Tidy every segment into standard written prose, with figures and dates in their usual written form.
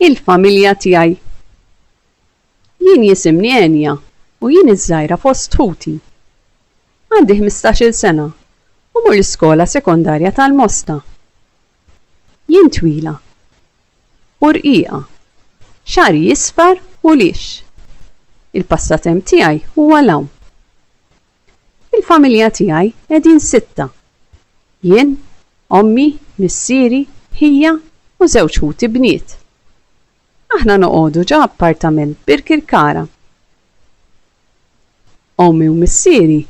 Il-familja tiegħi. Jien jisimni Enja u jien iż-żgħira fost ħuti. Għandi 15-il sena u mur l-iskola sekondarja tal-Mosta. Jien twila u rqiqa, xari jisfar u lix. Il-passatemp tiegħi huwa l-hawn. Il-familja tiegħi qegħdin 6. Jien, ommi, missieri, ħija u żewġ ħuti bniet. Aħna noqogħdu ġa appartament bir-Kirkara. Ommi u missieri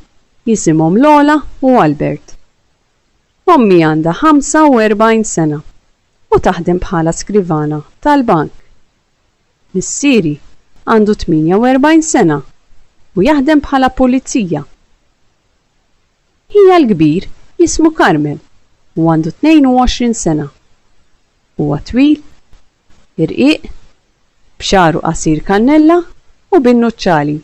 jisimhom Lola u Albert. Ommi għandha 45 sena u taħdem bħala skrivana tal-bank. Missieri għandu 48 sena u jaħdem bħala pulizija. Hija l-kbir jismu Karmel u għandu 22 sena. Huwa twil, irqiq, b'xaru qasir kannella u binnuċċali.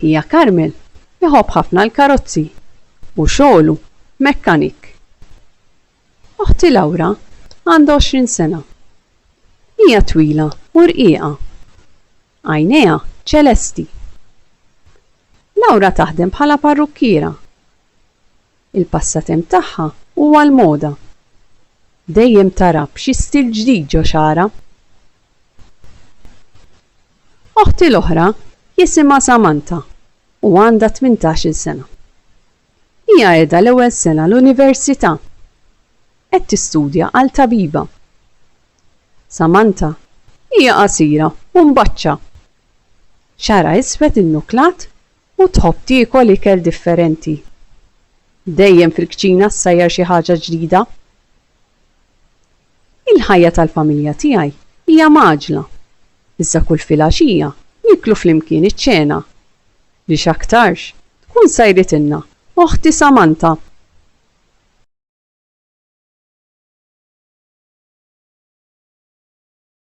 Hija Karmel iħobb ħafna l-karozzi u xogħlu mekkanik. Oħti Lawra għandha 20 sena. Hija twila u rqiqa. Għajnejha ċelesti. Lawra taħdem bħala parrukkiera. Il-passatemp tagħha huwa l-moda. Dejjem tara b'xi stil ġdid ġo xara. Oħti l-oħra jisimha Samantha u għandha 18-il sena. Hija qiegħda l-ewwel sena l-università. Qed tistudja għal tabiba. Samantha hija qasira u mbaċċa. Xara iswed innuklat u tħobb tiekol ikel differenti. Dejjem fil-kċina ssajjar xi ħaġa ġdida. Il-ħajja tal-familja tiegħi hija maġla. Issa kull filgħaxija niklu flimkien iċ-ċena. Biex aktarx tkun sajritilna oħti Samantha